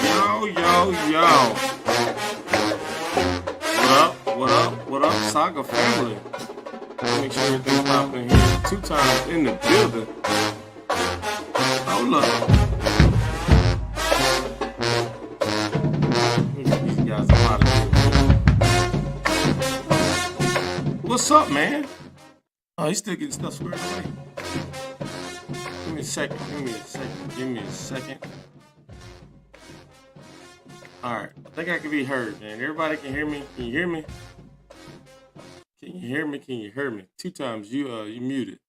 Yo, yo, yo. What up? What up? What up, Saga family? Make sure everything's popping here. 2 times in the building. Hold up. Let me get these guys out of here. What's up, man? Oh, he's still getting stuff squared away. Give me a second. Give me a second. Alright, I think I can be heard, man. Everybody can hear me. Can you hear me? Can you hear me? Can you hear me? 2 times you muted.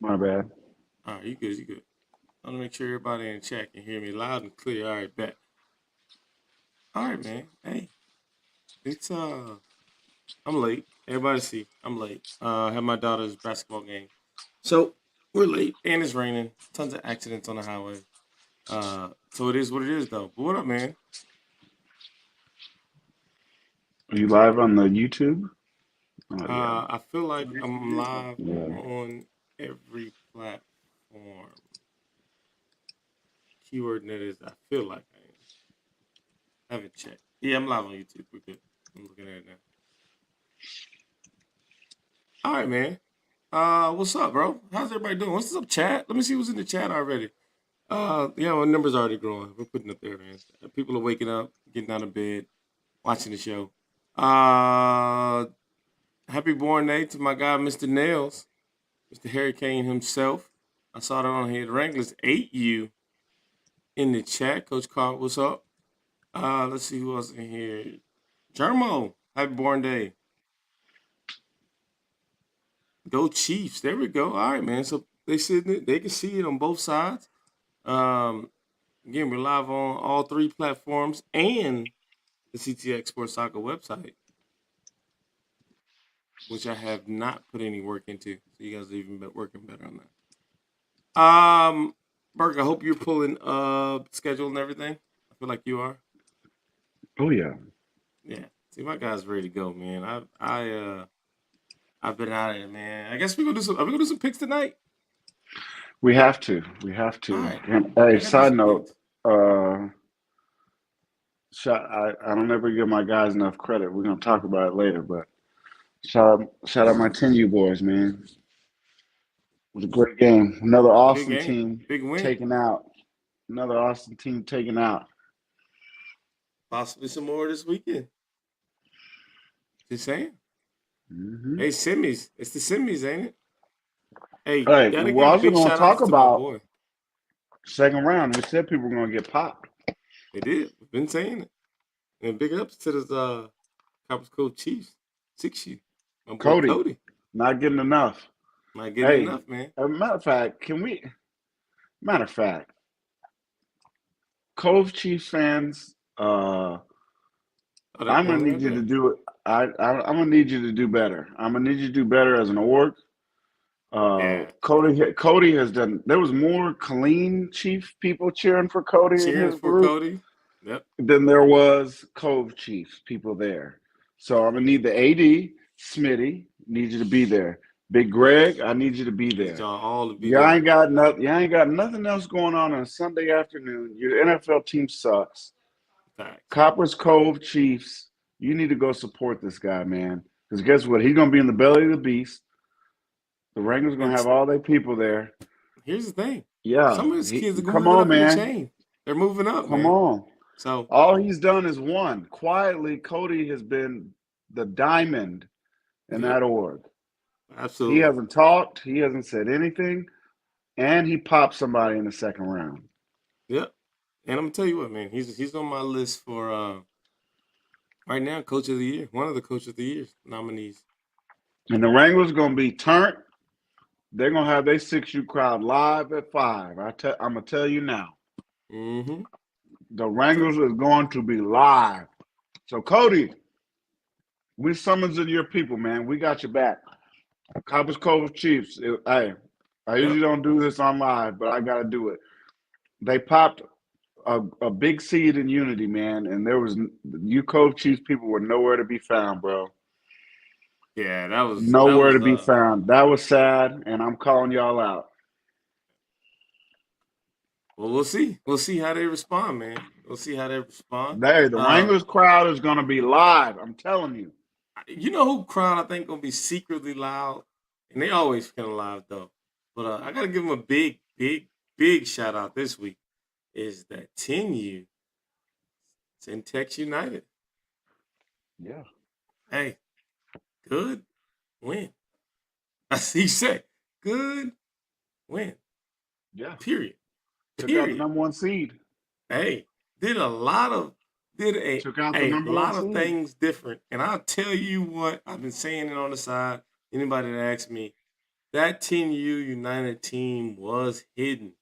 My bad. Alright, you good. I want to make sure everybody in chat can hear me loud and clear. Alright, bet. Alright, man. Hey. It's I'm late. Everybody see, I'm late. I have my daughter's basketball game. So we're late and it's raining. Tons of accidents on the highway. So it is what it is though. But what up, man? Are you live on the YouTube? Oh, yeah. I feel like I'm live Yeah. on every platform. Keyword net is I feel like I am. I haven't checked. Yeah, I'm live on YouTube. We're good. I'm looking at it now. All right, man. What's up, bro? How's everybody doing? What's up, chat? Let me see what's in the chat already. Yeah, my number's already growing. We're putting up there, man. People are waking up, getting out of bed, watching the show. Happy born day to my guy, Mr. Nails, Mr. Hurricane himself. I saw that on here. The Wranglers ate you in the chat. Coach Carl, what's up? Let's see who else in here. Germo, happy born day. Go Chiefs. There we go. All right, man. So they can see it on both sides. Again, we're live on all 3 platforms and the CTX Sports Soccer website, which I have not put any work into. So you guys are even working better on that. Burke, I hope you're pulling schedule and everything. I feel like you are. Oh, yeah. Yeah. See, my guy's ready to go, man. I've been out of it, man. I guess we're gonna do some. Are we gonna do some picks tonight? We have to. All right. And, hey, side note, Picks. I don't ever give my guys enough credit. We're gonna talk about it later, but shout out my 10U boys, man. It was a great game. Another Good awesome game. team Big win. taken out. Another awesome team taken out. Possibly some more this weekend. Just saying. Mm-hmm. Hey, semis. It's the semis, ain't it? Hey, Hey, gotta we're give also big going to shout outs talk to my about boy. second round. We said people were going to get popped. They did. We've been saying it. And big ups to the Copper's Cove Chiefs. 6U. My boy Cody. Not getting enough. Not getting enough, man. As a matter of fact, Cove Chiefs fans, I'm gonna need you to do it. I'm gonna need you to do better. I'm gonna need you to do better as an org. Cody has done. There was more clean Chief people cheering for Cody in his group Cody. Yep. than there was Cove Chiefs people there. So I'm gonna need the AD Smitty. Need you to be there. Big Greg, I need you to be there. Y'all all to be Y'all there. ain't got nothing else going on a Sunday afternoon. Your NFL team sucks. Facts. Copper's Cove Chiefs, you need to go support this guy, man. Because guess what? He's gonna be in the belly of the beast. The Wranglers gonna have all their people there. Here's the thing. Yeah. Some of his kids are come moving on, up man. in the chain. They're moving up, Come man. on. So all he's done is won. Quietly, Cody has been the diamond in that org. Absolutely. He hasn't talked. He hasn't said anything. And he popped somebody in the second round. Yep. And I'm gonna tell you what, man. He's on my list for right now, Coach of the Year. One of the Coach of the Year nominees. And the Wranglers gonna be turned. They're gonna have their 6U crowd live at 5. I'm gonna tell you now. Mm-hmm. The Wranglers is going to be live. So Cody, we summons in your people, man. We got your back. Copper's Cove Chiefs. I usually don't do this on live, but I gotta do it. They popped a big seed in Unity, man, and there was you Cove Chiefs people were nowhere to be found, bro. Yeah, that was nowhere to be found. That was sad, and I'm calling y'all out. Well, we'll see. We'll see how they respond, man. We'll see how they respond. Hey, the Uh, Wranglers crowd is going to be live. I'm telling you. you know who crowd I think gonna be secretly loud, and they always kind of loud though. But I gotta give them a big shout out this week. Is that 10U Syntex United? Yeah. Hey, good win. I see you say good win. Yeah. Period. Took out the Period. number one seed. Hey, did a lot of did Took out the a number one lot of seed. things different. And I'll tell you what, I've been saying it on the side. Anybody that asks me, that 10U United team was hidden.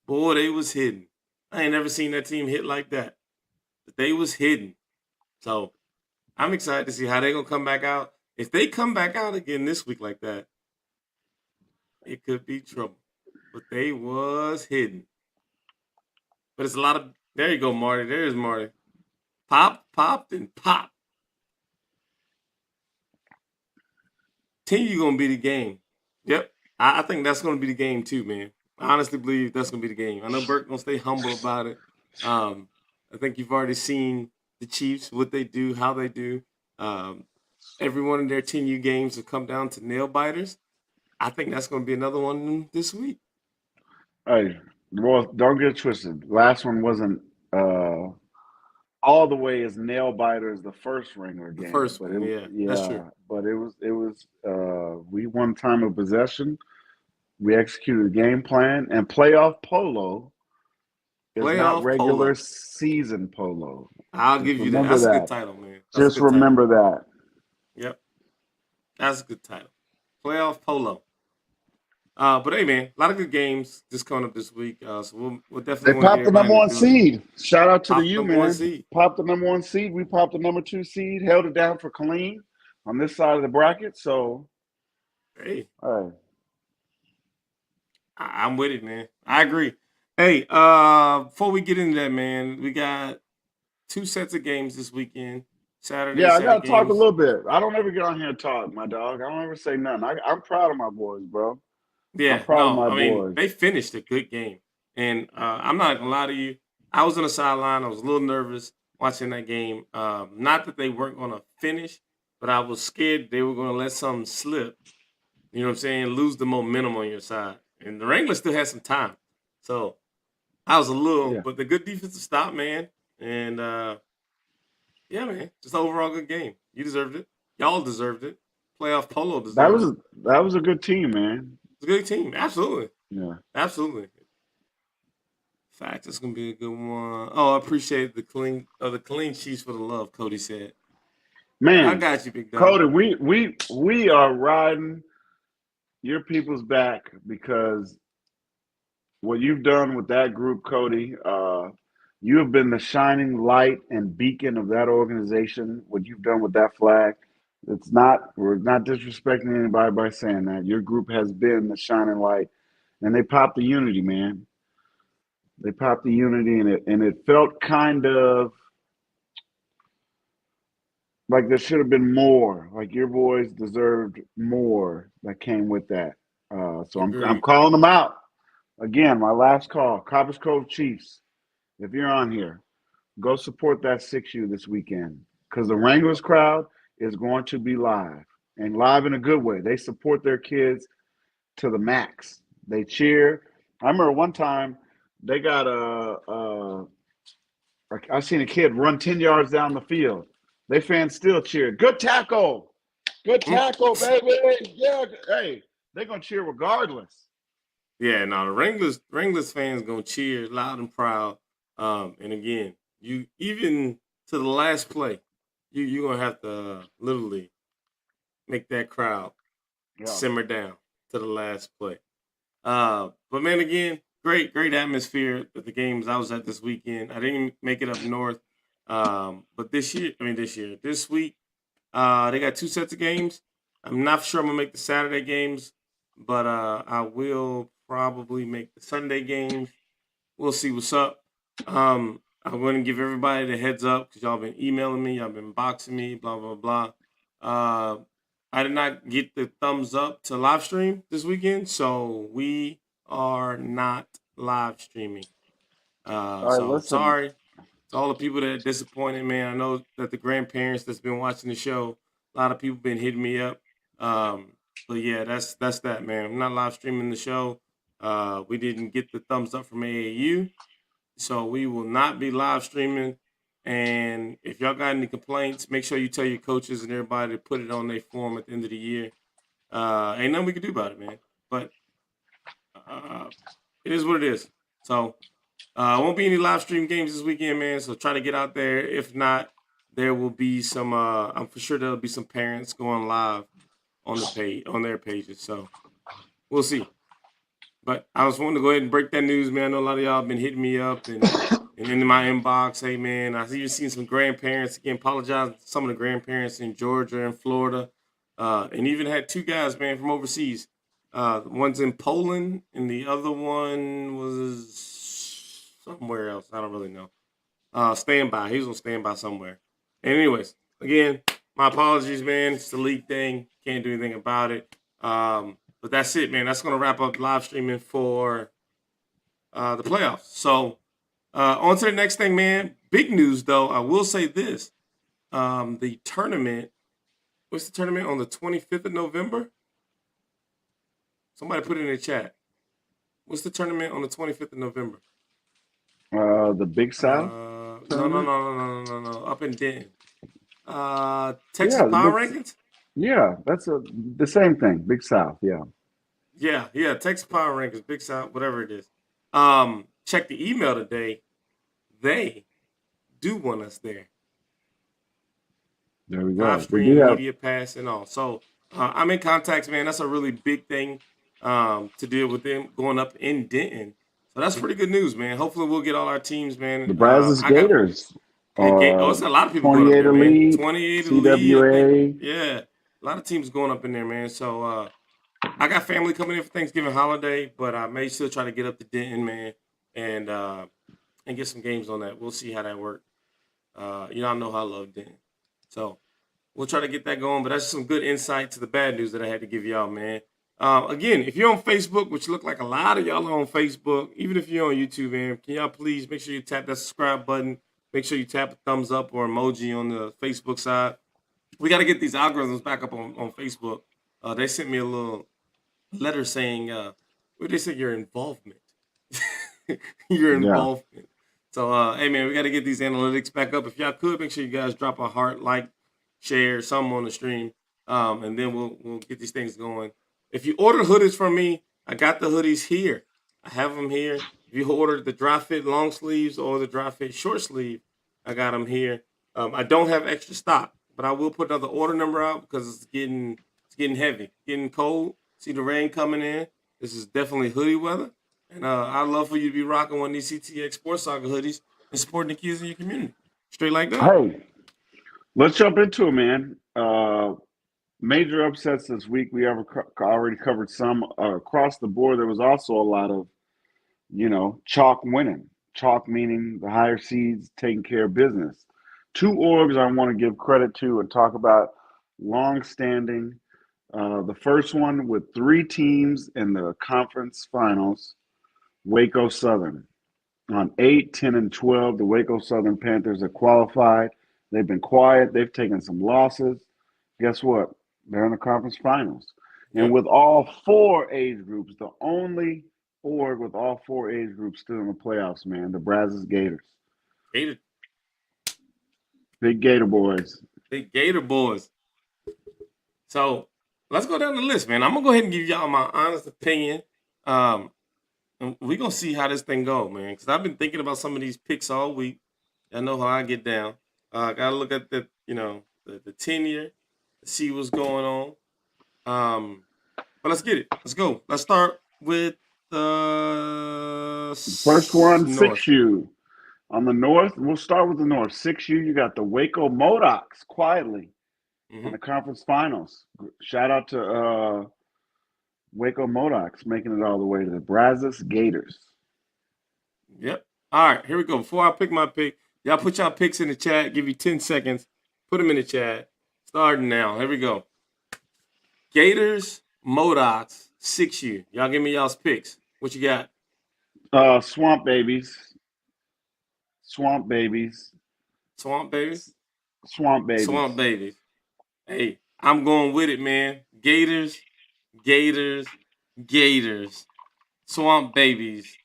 Boy, they was hidden. I ain't never seen that team hit like that. But they was hidden. So I'm excited to see how they gonna come back out. If they come back out again this week like that, it could be trouble. But they was hidden. But it's a lot of there you go, Marty. There's Marty. Popped, and pop. 10U gonna be the game. Yep. I think that's gonna be the game too, man. I honestly believe that's gonna be the game. I know Burke gonna stay humble about it. Um, I think you've already seen the Chiefs, what they do, how they do. Um, every one of their 10U games have come down to nail biters. I think that's gonna be another one this week. Hey, well, don't get it twisted. Last one wasn't all the way as nail biter as the first Wrangler The game, first but one, it yeah, that's true. yeah, but it was we won time of possession. We executed a game plan, and playoff polo is not Playoff regular polo. season polo. I'll Just give you that. remember That's a good that. title, man. That's a Just good title. remember that. Yep, that's a good title. Playoff polo. But hey, man, a lot of good games just coming up this week. So we'll They definitely want to get popped the everybody number in the one building. seed. Shout out to the Pop U, number one man. seed. Popped the number one seed. We popped the number two seed. Held it down for Colleen on this side of the bracket. So, Hey, hey, I'm with it, man. I agree. Hey, before we get into that, man, we got two sets of games this weekend. Saturday yeah, I set got of to talk a games. little bit. I don't ever get on here and talk, my dog. I don't ever say nothing. I'm proud of my boys, bro. I'm Yeah, proud of no, my I mean boys. they finished a good game, and I'm not gonna lie to you. I was on the sideline. I was a little nervous watching that game. Not that they weren't gonna finish, but I was scared they were gonna let something slip. You know what I'm saying? Lose the momentum on your side, and the Wranglers still had some time. So I was a little, Yeah, but the good defensive stop, man, and yeah, man, just overall good game. You deserved it. Y'all deserved it. Playoff Polo that deserved was it. that was a good team, man. It's a good team. Absolutely. Yeah, Absolutely. Fact, it's gonna be a good one. Oh, I appreciate the clean sheets for the love, Cody said. I man, got you, big dog. Cody, we are riding your people's back because what you've done with that group, Cody. You have been the shining light and beacon of that organization. What you've done with that flag, we're not disrespecting anybody by saying that. Your group has been the shining light, and they popped the unity, man. They popped the unity, and it felt kind of like there should have been more. Like your boys deserved more that came with that. So I'm Agreed. calling them out again. My last call, Coppers Cove Chiefs. If you're on here, go support that 6U this weekend because the Wranglers crowd is going to be live and live in a good way. They support their kids to the max. They cheer. I remember one time they got I seen a kid run 10 yards down the field. They fans still cheered. Good tackle. Good Mm. tackle, baby. Yeah. Hey, they're going to cheer regardless. Yeah, no, the Wranglers fans gonna cheer loud and proud. And again, you even to the last play, you're gonna have to literally make that crowd Yeah. simmer down to the last play. But man, again, great atmosphere at the games I was at this weekend. I didn't make it up north, but this week, they got two sets of games. I'm not sure I'm gonna make the Saturday games, but I will probably make the Sunday games. We'll see what's up. I'm going to give everybody the heads up because y'all been emailing me, y'all been boxing me, blah blah blah. Uh, I did not get the thumbs up to live stream this weekend, so we are not live streaming. All right, So listen. sorry to all the people that are disappointed, man. I know that the grandparents that's been watching the show, a lot of people been hitting me up. Um, but yeah, that's that, man. I'm not live streaming the show. We didn't get the thumbs up from AAU, so we will not be live streaming. And if y'all got any complaints, make sure you tell your coaches and everybody to put it on their form at the end of the year. Ain't nothing we can do about it, man. But uh, it is what it is. So won't be any live stream games this weekend, man. So try to get out there. If not, there will be some. I'm for sure there'll be some parents going live on the page on their pages. So we'll see. But I was wanting to go ahead and break that news, man. I know a lot of y'all have been hitting me up and in my inbox. Hey, man, I've even seen some grandparents again. Apologize to some of the grandparents in Georgia and Florida, and even had two guys, man, from overseas. One's in Poland, and the other one was somewhere else. I don't really know. Standby. He was on standby somewhere. And anyways, again, my apologies, man. It's the league thing. Can't do anything about it. But that's it, man. That's gonna wrap up live streaming for the playoffs. So on to the next thing, man. Big news though. I will say this. The tournament. What's the tournament on the 25th of November? Somebody put it in the chat. What's the tournament on the 25th of November? The Big South No, no, no, tournament. no, no, no, no, no. Up in Denton. Texas Yeah, the Power Big. Rankings? Yeah, that's the same thing. Big South. Yeah. Yeah, yeah, Texas Power Rankings, Big South, whatever it is. Check the email today. They do want us there. There we Live go. They do stream, have media pass, and all. So I'm in contacts, man. That's a really big thing to deal with them going up in Denton. So that's pretty good news, man. Hopefully we'll get all our teams, man. the Brazos I got Gators. it's a lot of people going up 28 there, man. Elite, 28 Elite, I think. CWA. Yeah, a lot of teams going up in there, man. So I got family coming in for Thanksgiving holiday, but I may still try to get up to Denton, man, and uh, and get some games on that. We'll see how that works. Y'all know how I love Denton, so we'll try to get that going. But that's some good insight to the bad news that I had to give y'all, man. Again, if you're on Facebook, which look like a lot of y'all are on Facebook, even if you're on YouTube, man, can y'all please make sure you tap that subscribe button? Make sure you tap a thumbs up or emoji on the Facebook side. We got to get these algorithms back up on Facebook. They sent me a little letter saying, what they say, your involvement, your Yeah. involvement. So, hey man, we got to get these analytics back up. If y'all could, make sure you guys drop a heart, like, share, something on the stream, and then we'll get these things going. If you order hoodies from me, I got the hoodies here. I have them here. If you ordered the dry fit long sleeves or the dry fit short sleeve, I got them here. I don't have extra stock, but I will put another order number out because it's getting heavy, getting cold. See the rain coming in. This is definitely hoodie weather, and I'd love for you to be rocking one of these CTX Sports Soccer hoodies and supporting the kids in your community. Straight like that. Hey, let's jump into it, man. Major upsets this week. We already covered some across the board. There was also a lot of, chalk winning. Chalk meaning the higher seeds taking care of business. Two orgs I want to give credit to and talk about long-standing. The first one with three teams in the conference finals, Waco Southern. On 8, 10, and 12, the Waco Southern Panthers have qualified. They've been quiet. They've taken some losses. Guess what? They're in the conference finals. And Yep. with all four age groups, the only org with all four age groups still in the playoffs, man, the Brazos Gators. Gator, Big Gator boys. big Gator boys. So let's go down the list, man. I'm gonna go ahead and give y'all my honest opinion. Um, and we're gonna see how this thing go, man. Because I've been thinking about some of these picks all week. I know how I get down. Gotta look at the tenure, see what's going on. But let's get it. Let's go. Let's start with the First one, North. 6U. On the North, we'll start with the North. 6U, you got the Waco Modocs quietly in Hmm. the conference finals. Shout out to Waco Modocs making it all the way to the Brazos Gators. Yep. All right, here we go. Before I pick my pick, y'all put y'all picks in the chat. Give you 10 seconds. Put them in the chat. Starting now. Here we go. Gators, Modocs, 6U. Y'all give me y'all's picks. What you got? Swamp babies, swamp babies, Swamp babies. swamp Swamp babies. babies. Hey, I'm going with it, man. Gators, Gators, Gators. Swamp babies.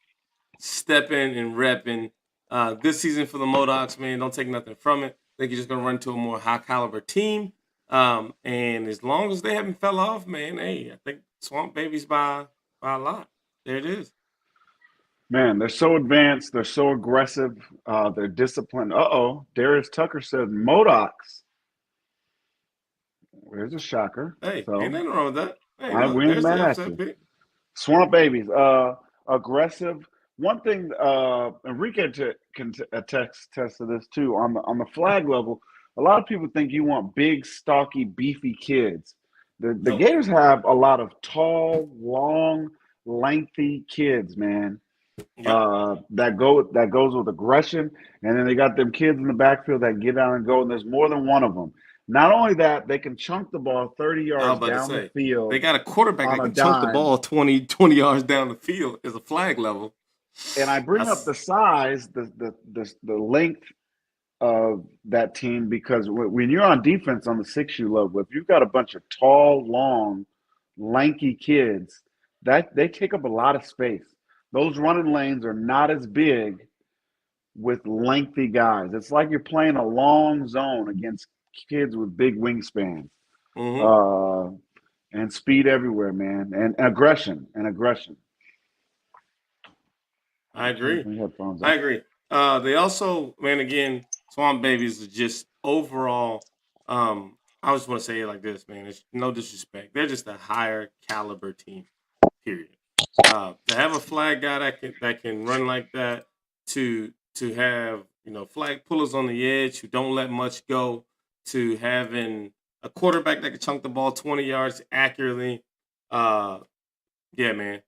Stepping and repping. Good season for the Modocs, man. Don't take nothing from it. I think you're just gonna run to a more high caliber team. And as long as they haven't fell off, man, hey, I think Swamp Babies by a lot. There it is. Man, they're so advanced. They're so aggressive. They're disciplined. Uh-oh. Darius Tucker says Modocs. There's a shocker. Hey, ain't So nothing wrong with that. Hey, I look, win there's that the at upset you. pick. Swamp babies. Aggressive. One thing, Enrique can attest to this too. On the flag level, a lot of people think you want big, stocky, beefy kids. The Nope. Gators have a lot of tall, long, lengthy kids, man. Yep. That goes with aggression, and then they got them kids in the backfield that get out and go, and there's more than one of them. Not only that, they can chunk the ball 30 I was yards about to down the say they field got a quarterback on that a can chunk the dime. ball 20 yards down the field as a flag level. And I bring up That's the size, the length of that team because when you're on defense on the 6U level, if you've got a bunch of tall, long, lanky kids, that they take up a lot of space. Those running lanes are not as big with lengthy guys. It's like you're playing a long zone against kids with big wingspans. mm-hmm. Uh, and speed everywhere, man, and aggression and aggression. I Turn agree. my headphones I off. agree. They also, man, again, Swamp Babies is just overall. I just want to say it like this, man. It's no disrespect. They're just a higher caliber team. Period. To have a flag guy that can run like that, to have flag pullers on the edge who don't let much go, to having a quarterback that can chunk the ball 20 yards accurately. Uh, yeah, man.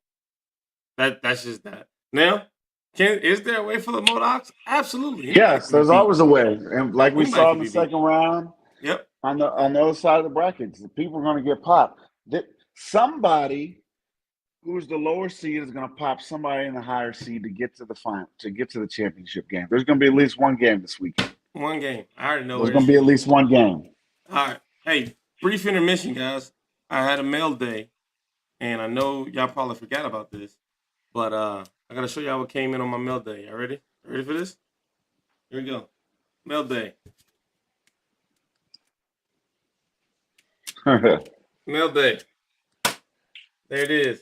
That's just that. Now, is there a way for the Modocs? Absolutely. Anybody Yes, can be there's beat. always a way, and like we Anybody saw can in the be beat. second round, Yep. on the other side of the brackets, the people are going to get popped. Somebody who's the lower seed is going to pop somebody in the higher seed to get to the final, to get to the championship game. There's going to be at least one game this weekend. One game. I already know There's where going this to be is at going. least one game. All right. Hey, brief intermission, guys. I had a mail day, and I know y'all probably forgot about this, but I gotta show y'all what came in on my mail day. Y'all ready? Ready for this? Here we go. Mail day. Mail day. There it is.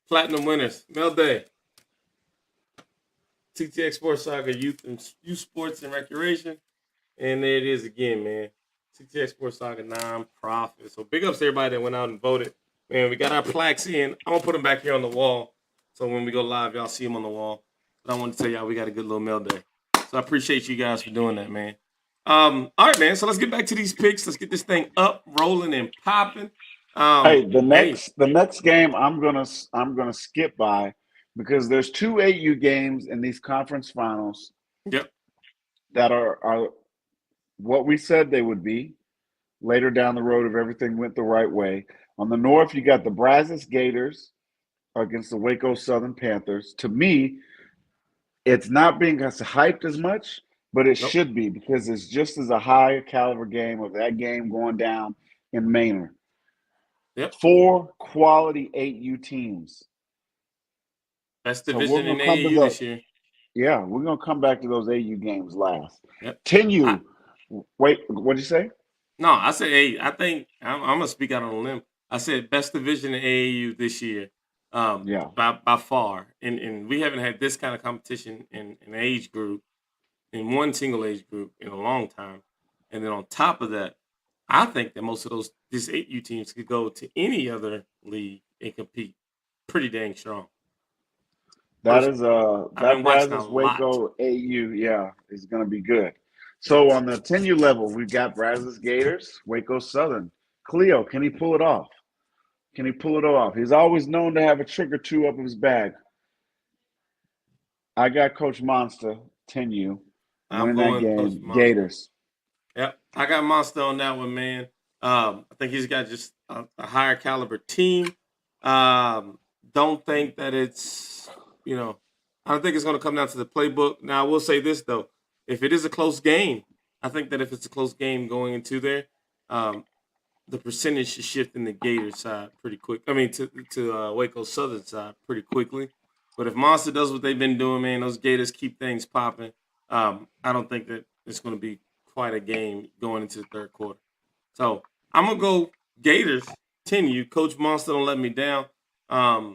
Platinum winners. Mail day. TTX Sports Soccer Youth Sports and Recreation. And there it is again, man. TTX Sports Soccer non-profit. So big ups to everybody that went out and voted. Man, we got our plaques in. I'm gonna put them back here on the wall. So when we go live, y'all see them on the wall. But I want to tell y'all we got a good little mail day. So I appreciate you guys for doing that, man. All right, man. So let's get back to these picks. Let's get this thing up, rolling, and popping. Hey, the Hey, next game I'm gonna skip by because there's two AU games in these conference finals yep, that are what we said they would be later down the road if everything went the right way. On the north, you got the Brazos Gators against the Waco Southern Panthers. To me, it's not being as hyped as much, but it nope, should be because it's just as a high caliber game of that game going down in Maynard. yep. Four quality 8U teams. Best So we're division gonna in come to AAU the this year. yeah, we're gonna come back to those AU games last. Yep. I, 10U. Wait, what'd you say? No, I said, hey, I think I'm gonna speak out on a limb. I said best division in AAU this year, Yeah. by far, and we haven't had this kind of competition in an age group, in one single age group, in a long time. And then on top of that, I think that most of these 8U teams could go to any other league and compete pretty dang strong. That is Personally, I've that been watching a Brazos lot. Waco AU, yeah, is gonna be good. So Yes, on the 10U level, we've got Brazos Gators, Waco Southern. Cleo, can he pull it off? Can he pull it off? He's always known to have a trick or two up his bag. I got Coach Monster, 10U, I'm winning that going Coach game. Monster. Gators. Yep, I got Monster on that one, man. I think he's got just a higher caliber team. Don't think that it's I don't think it's going to come down to the playbook. Now, I will say this though: if it is a close game, I think that if it's a close game going into there, um, the percentage should shift in the Gators side pretty quick. I mean, to Waco Southern side pretty quickly. But if Monster does what they've been doing, man, those Gators keep things popping. I don't think that it's going to be quite a game going into the third quarter. So I'm gonna go Gators. Continue. Coach Monster don't let me down. Um,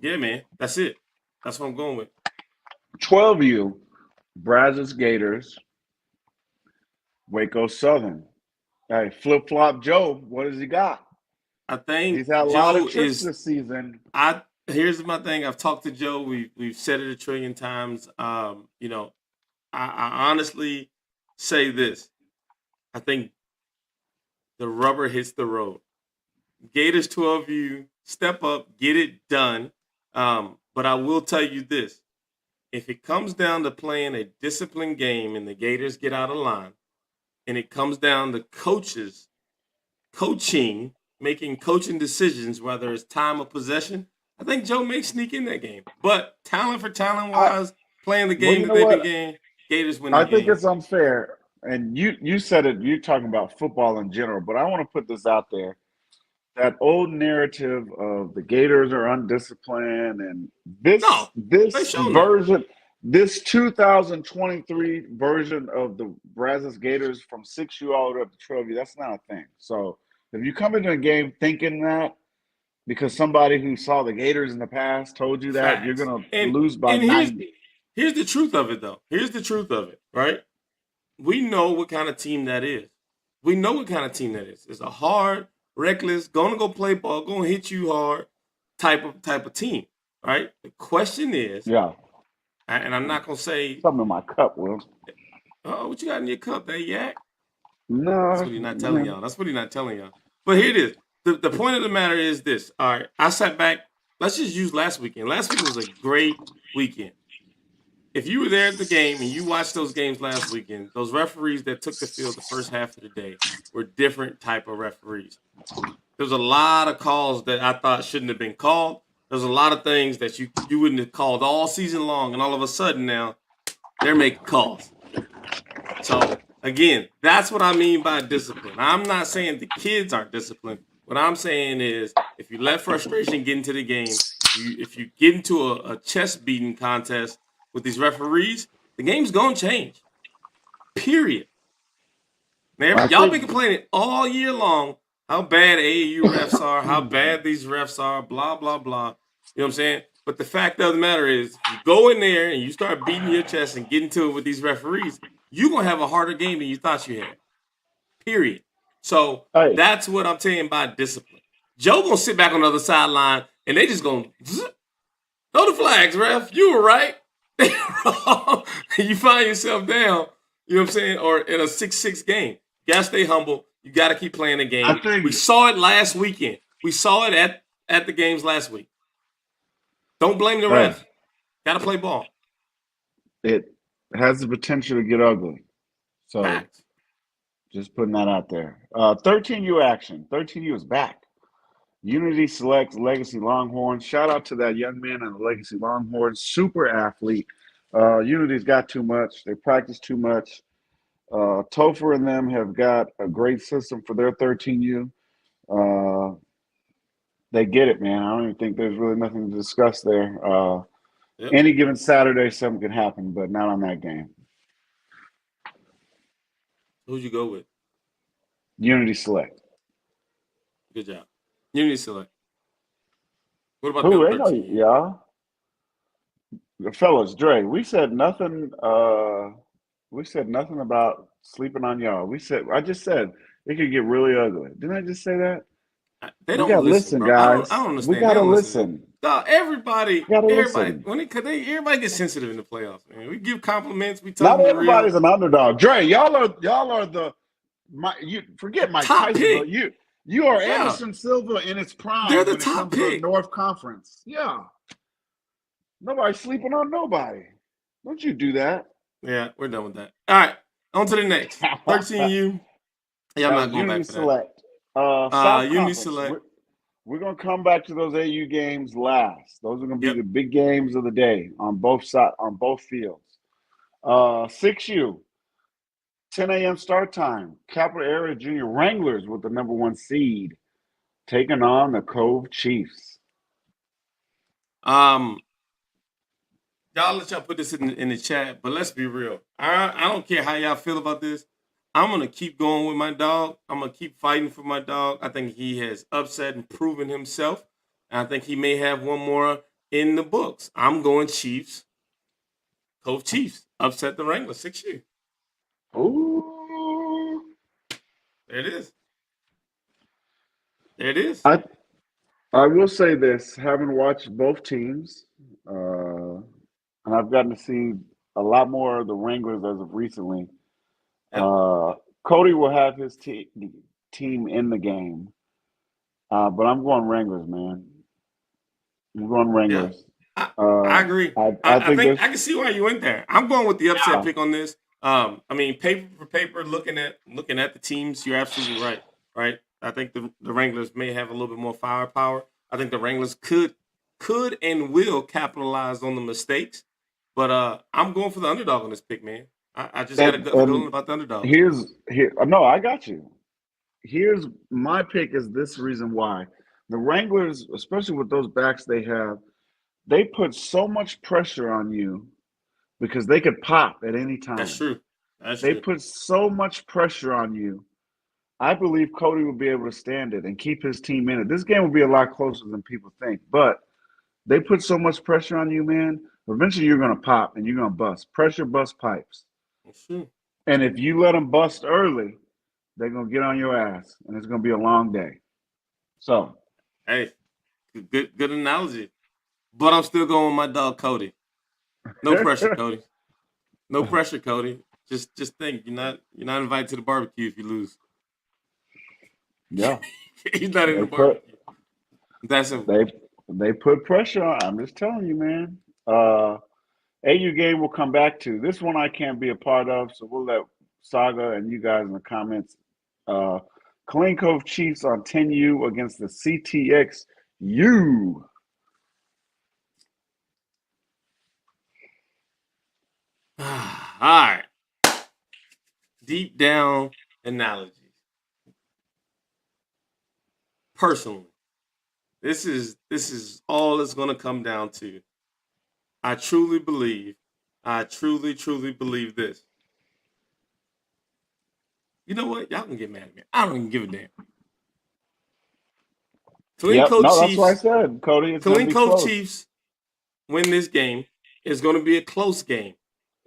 yeah, man, that's it. That's what I'm going with. 12U, Brazos Gators, Waco Southern. Hey, Flip Flop Joe, what has he got? I think He's had a lot Joe of trips is. this season. Here's my thing. I've talked to Joe. We've said it a trillion times. I honestly say this. I think the rubber hits the road. Gators 12U, step up, get it done. But I will tell you this. If it comes down to playing a disciplined game and the Gators get out of line, and it comes down to coaches coaching, making coaching decisions, whether it's time of possession, I think Joe may sneak in that game. But talent for talent I, wise, playing the well, game you that know they've been what? getting, Gators win I that think game. it's unfair. And you said it, you're talking about football in general, but I want to put this out there. That old narrative of the Gators are undisciplined and No, they this show not. version, this 2023 version of the Brazos Gators from 6U all the way up to 12U, that's not a thing. So if you come into a game thinking that because somebody who saw the Gators in the past told you that, you're Facts. gonna And lose by and here's 90. here's the truth of it though. Here's the truth of it, right? We know what kind of team that is. We know what kind of team that is. It's a hard, reckless, gonna go play ball, gonna hit you hard type of team, right? The question is, Yeah. and I'm not gonna say, Something in my cup, Will. oh, what you got in your cup, that yak? That's No, what he's not telling man. y'all. That's what he's not telling y'all. But here it is. The point of the matter is this. All right, I sat back. Let's just use last weekend. Last weekend was a great weekend. If you were there at the game and you watched those games last weekend, those referees that took the field the first half of the day were different type of referees. There's a lot of calls that I thought shouldn't have been called. There's a lot of things that you wouldn't have called all season long, and all of a sudden now they're making calls. So again, that's what I mean by discipline. I'm not saying the kids aren't disciplined. What I'm saying is if you let frustration get into the game, if you get into a chest beating contest with these referees, the game's gonna change. Period. Now, I y'all been think, complaining all year long how bad AAU refs are, how bad these refs are, blah, blah, blah. You know what I'm saying? But the fact of the matter is, you go in there and you start beating your chest and getting to it with these referees, you're going to have a harder game than you thought you had. Period. So hey, that's what I'm saying by discipline. Joe going to sit back on the other sideline and they just going to throw the flags, ref. You were right. You find yourself down, you know what I'm saying, or in a 6-6 game. You got to stay humble. You got to keep playing the I game. We think, saw it last weekend. We saw it at the games last week. Don't blame the hey, ref. Got to play ball. it has the potential to get ugly. So Facts. just putting that out there. 13U action. 13U is back. Unity selects Legacy Longhorns. Shout out to that young man in the Legacy Longhorns, super athlete. Unity's got too much. They practice too much. Topher and them have got a great system for their 13U. Uh, they get it, man. I don't even think there's really nothing to discuss there. Yep. Any given Saturday, something can happen, but not on that game. Who'd you go with? Unity select. Good job. Unity select. What about the Who? other Ain't no 13? y'all. Fellas, Dre, we said nothing. We said nothing about sleeping on y'all. I just said it could get really ugly. Didn't I just say that? They We don't gotta listen, listen, bro. I guys. don't We understand. They gotta don't listen. listen. Dog, We gotta everybody, listen. everybody gets sensitive in the playoffs, man. We give compliments. We tell Not them the real everybody's an underdog. Dre, y'all are you forget Mike top Tyson, but pick. you are Yeah, Anderson Silva in its they're prime the when it top comes to the pick. North Conference. Yeah. Nobody's sleeping on nobody. Don't you do that. Yeah, we're done with that. All right, on to the next 13U. Yeah, I'm That not was going Unity back for that. Select. South Unity Conference. Select. We're gonna come back to those AU games last. Those are gonna be Yep. the big games of the day on both fields. 6U, 10 a.m. start time. Capital Area Junior Wranglers with the number 1 seed taking on the Cove Chiefs. Um, y'all let y'all put this in the chat, but let's be real. I don't care how y'all feel about this. I'm gonna keep going with my dog. I'm gonna keep fighting for my dog. I think he has upset and proven himself. And I think he may have one more in the books. I'm going Chiefs. Cove Chiefs upset the Wranglers 6-year. Ooh. There it is. There it is. I will say this, having watched both teams, and I've gotten to see a lot more of the Wranglers as of recently. Yep. Cody will have his team in the game, but I'm going Wranglers, man. I'm going Yeah. Wranglers. I agree. I I think think there's I can see why you went there. I'm going with the upset yeah. pick on this. I mean, paper for paper, looking at the teams, you're absolutely right. Right. I think the Wranglers may have a little bit more firepower. I think the Wranglers could and will capitalize on the mistakes. But I'm going for the underdog on this pick, man. I just got a gut And feeling about the underdogs. here. No, I got you. Here's my pick. Is this reason why the Wranglers, especially with those backs they have, they put so much pressure on you because they could pop at any That's time. true. That's They true. put so much pressure on you. I believe Cody will be able to stand it and keep his team in it. This game will be a lot closer than people think, but they put so much pressure on you, man. Eventually, you're going to pop and you're going to bust. Pressure bust pipes. That's true. And if you let them bust early, they're going to get on your ass, and it's going to be a long day. So, Hey, good analogy. But I'm still going with my dog Cody. No pressure, Cody. No pressure, Cody. Just think you're not invited to the barbecue if you lose. yeah, He's not in they the put barbecue. That's simple. they they put pressure on. I'm just telling you, man. AU game we'll come back to. This one I can't be a part of, so we'll let Saga and you guys in the comments. Uh, Clean Cove Chiefs on 10U against the CTXU. All right. Deep down analogies. Personally, this is all it's gonna come down to. I truly believe, I truly believe this. You know what? Y'all can get mad at me. I don't even give a damn. Clean Yep, Cove no, that's what I Chiefs, said, Cody. It's going to Clean be Cove close. Chiefs win this game. It's going to be a close game.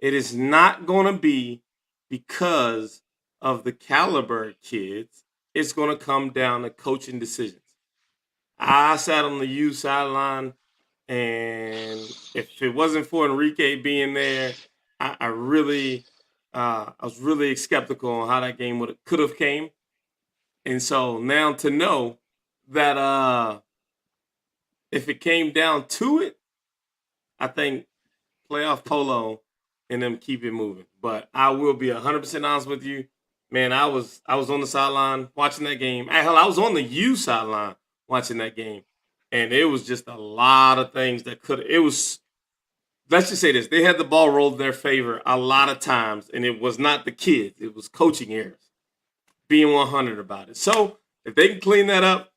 It is not going to be because of the caliber kids. It's going to come down to coaching decisions. I sat on the U sideline, and if it wasn't for Enrique being there, I really, I was really skeptical on how that game could have came. And so now to know that if it came down to it, I think playoff polo and them keep it moving. But I will be 100% honest with you, man. I was on the sideline watching that game. Hell, I was on the U sideline watching that game, and it was just a lot of things that could. It was. Let's just say this: they had the ball rolled in their favor a lot of times, and it was not the kids; it was coaching errors. Being 100 about it. So if they can clean that up,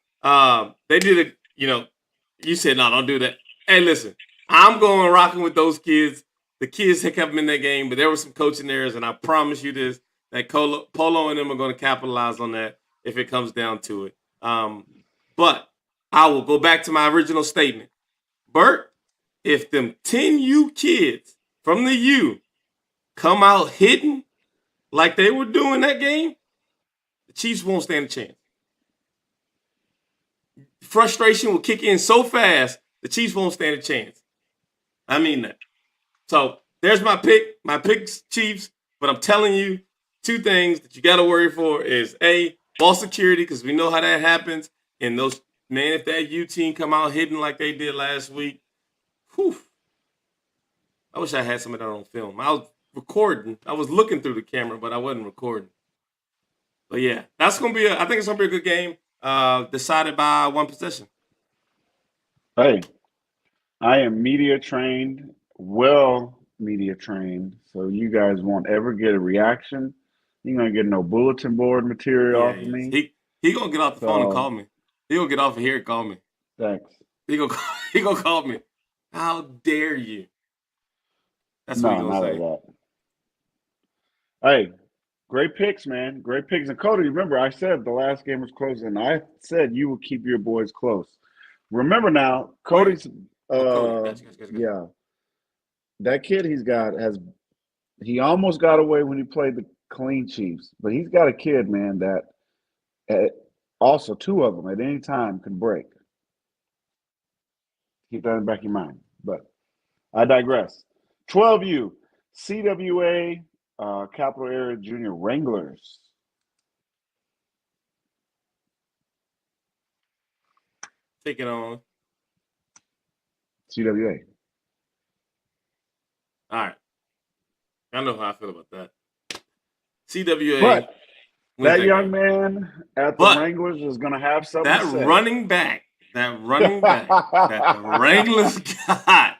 they did it. You said no, don't do that. Hey, listen, I'm going rocking with those kids. The kids kept them in that game, but there were some coaching errors, and I promise you this: that Polo and them are going to capitalize on that if it comes down to it. But I will go back to my original statement, Bert. If them 10U kids from the U come out hitting like they were doing that game, the Chiefs won't stand a chance. Frustration will kick in so fast, the Chiefs won't stand a chance. I mean that. So there's my pick. My pick's Chiefs, but I'm telling you, two things that you got to worry for is A, ball security, because we know how that happens. And those, man, if that U team come out hitting like they did last week, whew, I wish I had some of that on film. I was recording. I was looking through the camera, but I wasn't recording. But yeah, that's gonna be. I think it's gonna be a good game. Decided by one possession. Hey, I am media trained, well media trained, so you guys won't ever get a reaction. You're gonna get no bulletin board material Yeah, off of he is. me. He gonna get off the phone and So call me. He gonna get off of here and call me. thanks. He gonna he gonna call me. How dare you? That's what he No, gonna not like say. that. Hey, great picks, man. Great picks. And Cody, remember I said the last game was close, and I said you would keep your boys close. Remember now, Oh yeah. Cody's Oh Cody, gotcha. yeah, that kid he's got has he almost got away when he played the clean Chiefs, but he's got a kid, man, that uh, also two of them at any time can break. Keep that in the back of your mind. But I digress. 12U, CWA, Capital Area Junior Wranglers. Take it on. CWA. All right. I know how I feel about that. CWA But wins that that young game. man at the But Wranglers is going to have something that to say. running back that the Wranglers got,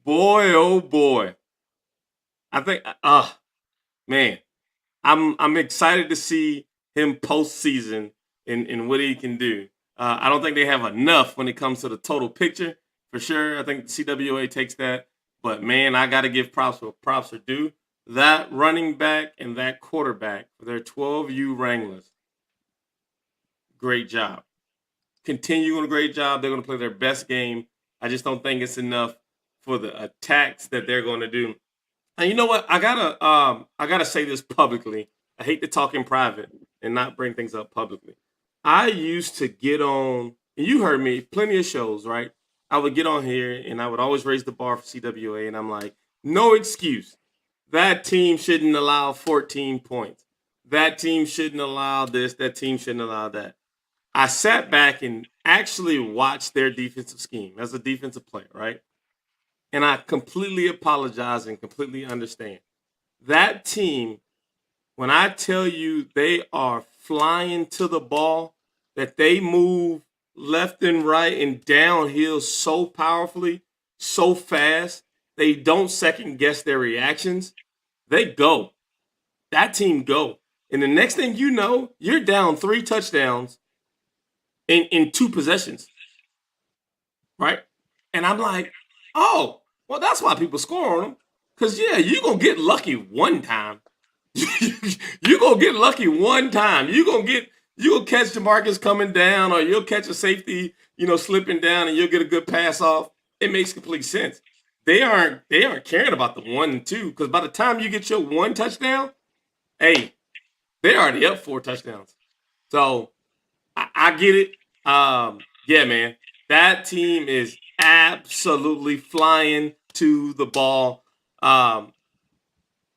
boy, oh boy. I think, man, I'm excited to see him postseason and what he can do. I don't think they have enough when it comes to the total picture for sure. I think CWA takes that, but man, I got to give props where props are due. That running back and that quarterback for their 12U Wranglers, great job. Continue on a great job. They're going to play their best game. I just don't think it's enough for the attacks that they're going to do. And you know what? I gotta say this publicly. I hate to talk in private and not bring things up publicly. I used to get on, and you heard me, plenty of shows, right? I would get on here and I would always raise the bar for CWA, and I'm like, no excuse. That team shouldn't allow 14 points. That team shouldn't allow this. That team shouldn't allow that. I sat back and actually watched their defensive scheme as a defensive player, right? And I completely apologize and completely understand. That team, when I tell you they are flying to the ball, that they move left and right and downhill so powerfully, so fast, they don't second guess their reactions. They go. That team go. And the next thing you know, you're down 3 touchdowns in 2 possessions, right? And I'm like, oh, well, that's why people score on them. Because, yeah, you're going to get lucky one time. You're going to get lucky one time. You'll catch DeMarcus coming down, or you'll catch a safety, slipping down, and you'll get a good pass off. It makes complete sense. They aren't caring about the 1 and 2, because by the time you get your 1 touchdown, hey, they're already up 4 touchdowns. So I get it. Yeah, man, that team is absolutely flying to the ball.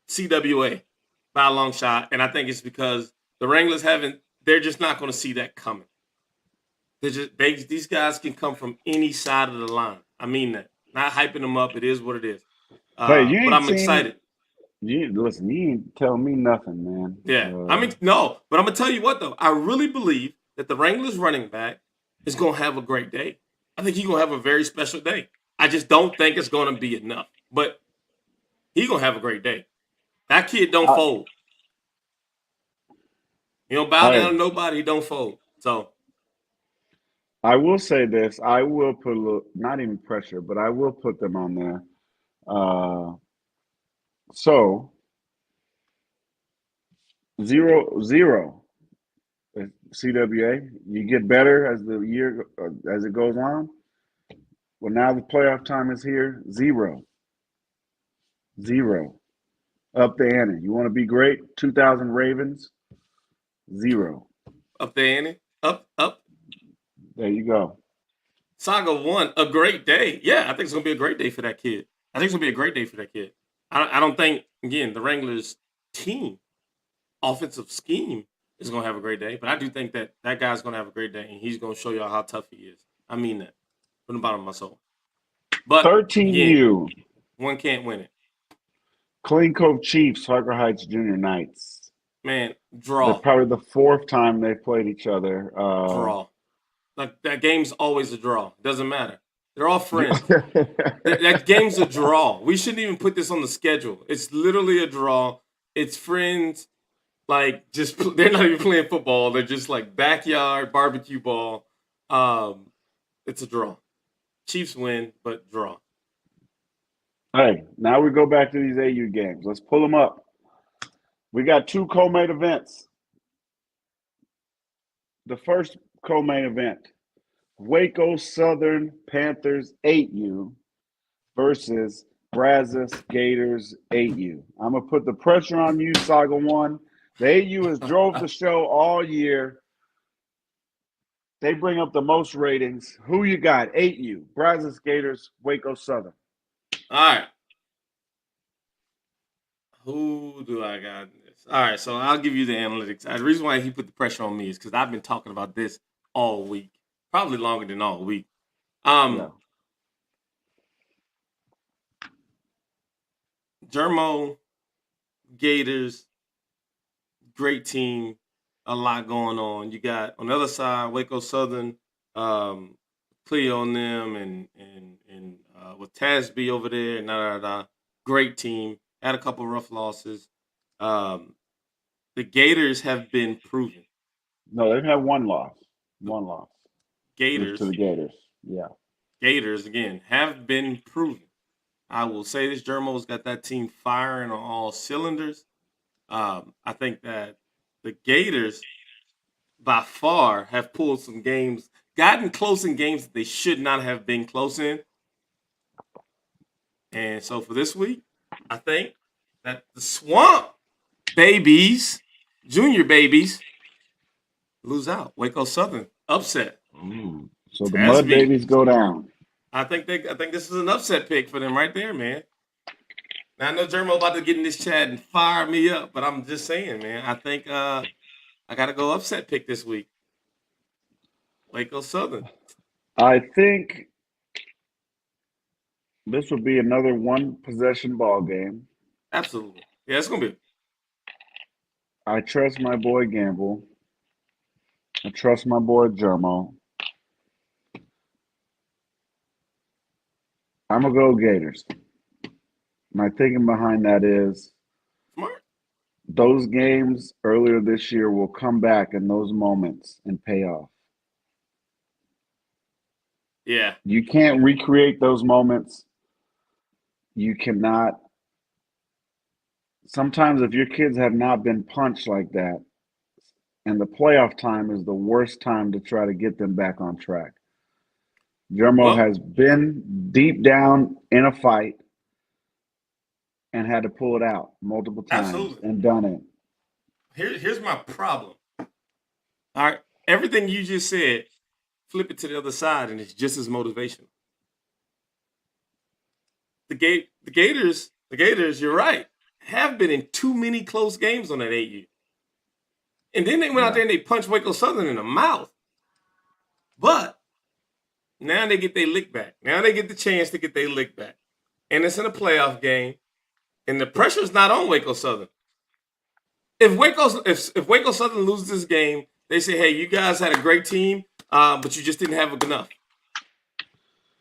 CWA by a long shot, and I think it's because the Wranglers haven't. They're just not going to see that coming. These guys can come from any side of the line. I mean that. Not hyping them up. It is what it is. Hey, you But ain't I'm seen, excited. listen, you ain't telling me nothing, man. Yeah, I mean no, but I'm gonna tell you what though. I really believe that the Wranglers running back is gonna have a great day. I think he's gonna have a very special day. I just don't think it's gonna be enough, but he's gonna have a great day. That kid don't I, fold. He don't bow down hey, to nobody. He don't fold. So I will say this. I will put a little, not even pressure, but I will put them on there. Uh, so 0-0. CWA, you get better as the year as it goes on. Well, now the playoff time is here. 0-0. Up the ante. You want to be great? 2,000 Ravens. 0. up there, Annie. Up. There you go. Saga won a great day. Yeah, I think it's gonna be a great day for that kid. I think it's gonna be a great day for that kid. I don't think again the Wranglers team offensive scheme is going to have a great day. But I do think that that guy's going to have a great day, and he's going to show y'all how tough he is. I mean that from the bottom of my soul. But again, 13U. one can't win it. Clean Cove Chiefs, Harker Heights Junior Knights. Man, They're draw, probably the fourth time they've played each other. draw. Like that game's always a draw. Doesn't matter. They're all friends. That game's a draw. We shouldn't even put this on the schedule. It's literally a draw. It's friends. Like just they're not even playing football. They're just like backyard barbecue ball. It's a draw. Chiefs win, but draw. Hey, now we go back to these AU games. Let's pull them up. We got two co-main events. The first co-main event, Waco Southern Panthers 8U versus Brazos Gators 8U. I'm going to put the pressure on you, Saga One. The AU has drove the show all year. They bring up the most ratings. Who you got? 8U, Brazos Gators, Waco Southern. All right. Who do I got in this? All right, so I'll give you the analytics. The reason why he put the pressure on me is because I've been talking about this all week, probably longer than all week. Yeah. Germo, Gators, great team, a lot going on. You got on the other side, Waco Southern, Cleo on them, and with Tasby over there, and great team. Had a couple rough losses. The Gators have been proven. No, they've had one loss. One loss. It was to Gators, the Gators. Yeah. Gators again have been proven. I will say this: Germo's got that team firing on all cylinders. I think that the Gators, by far, have pulled some games, gotten close in games that they should not have been close in. And so for this week, I think that the Swamp babies, junior babies, lose out. Waco Southern upset. Ooh. So the Mud Tasby. Babies go down. I think this is an upset pick for them right there, man. Now I know Jermo about to get in this chat and fire me up, but I'm just saying, man. I think I gotta go upset pick this week. Waco Southern. I think this will be another one possession ball game. Absolutely. Yeah, it's gonna be. I trust my boy Gamble. I trust my boy Germo. I'm gonna go Gators. My thinking behind that is Smart. those games earlier this year will come back in those moments and pay off. Yeah. You can't recreate those moments. You cannot. Sometimes, if your kids have not been punched like that, and the playoff time is the worst time to try to get them back on track. Jermo Well, has been deep down in a fight and had to pull it out multiple times absolutely. and done it. Here's my problem. All right. Everything you just said, flip it to the other side, and it's just as motivational. The Gators, you're right, have been in too many close games on that AU. And then they went out Yeah. there and they punched Waco Southern in the mouth. But now they get their lick back. Now they get the chance to get their lick back. And it's in a playoff game. And the pressure's not on Waco Southern. If Waco Southern loses this game, they say, hey, you guys had a great team, but you just didn't have enough.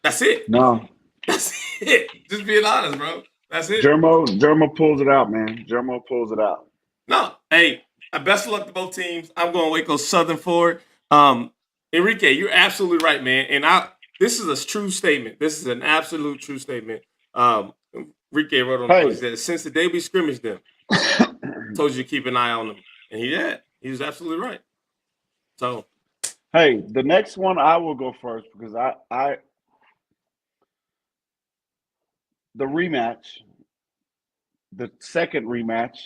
That's it. No. That's it. Just being honest, bro. That's it. Jermo pulls it out, man. Jermo pulls it out. No. Hey, best of luck to both teams. I'm going Waco Southern for it. Enrique, you're absolutely right, man. And this is a true statement. This is an absolute true statement. Enrique wrote on the post. He said, since the day we scrimmaged them, told you to keep an eye on them. And he did. He was absolutely right. So hey, the next one I will go first because I the rematch, the second rematch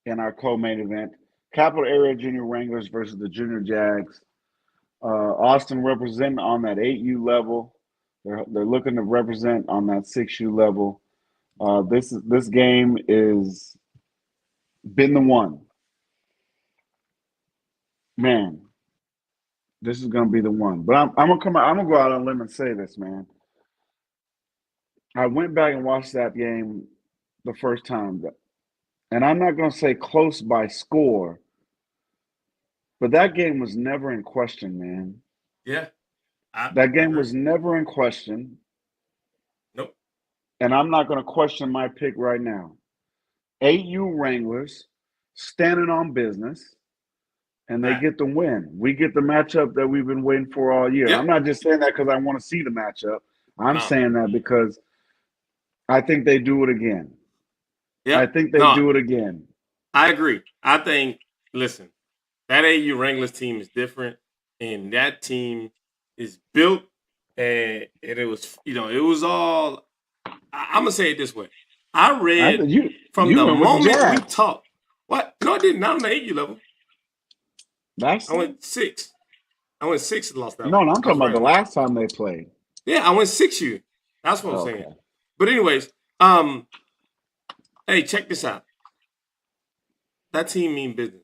in our co-main event, Capital Area Junior Wranglers versus the Junior Jags. Austin representing on that 8U level. They're looking to represent on that 6U level. This game is been the one. Man, this is gonna be the one. But I'm gonna go out on a limb and say this, man. I went back and watched that game the first time, and I'm not gonna say close by score, but that game was never in question, man. yeah, I That game agree. was never in question. and I'm not going to question my pick right now. AU Wranglers standing on business, and they Fact. get the win. We get the matchup that we've been waiting for all year. I'm Yep. not just saying that because I want to see the matchup. I'm No. saying that because I think they do it again. I Yep. think they No. do it again. I agree. I think. Listen, that AU Wranglers team is different, and that team is built, and it was it was all. I'm gonna say it this way. I I read think you from the went with the moment we Jags. talked. What? No, I didn't. Not on the AU level. Last I time? went 6. I went 6 and lost that No, one. no, I'm I was talking about right the on that. last time they played. Yeah, I went 6U. That's what I'm saying. Okay. But anyways, um, hey, check this out. That team mean business.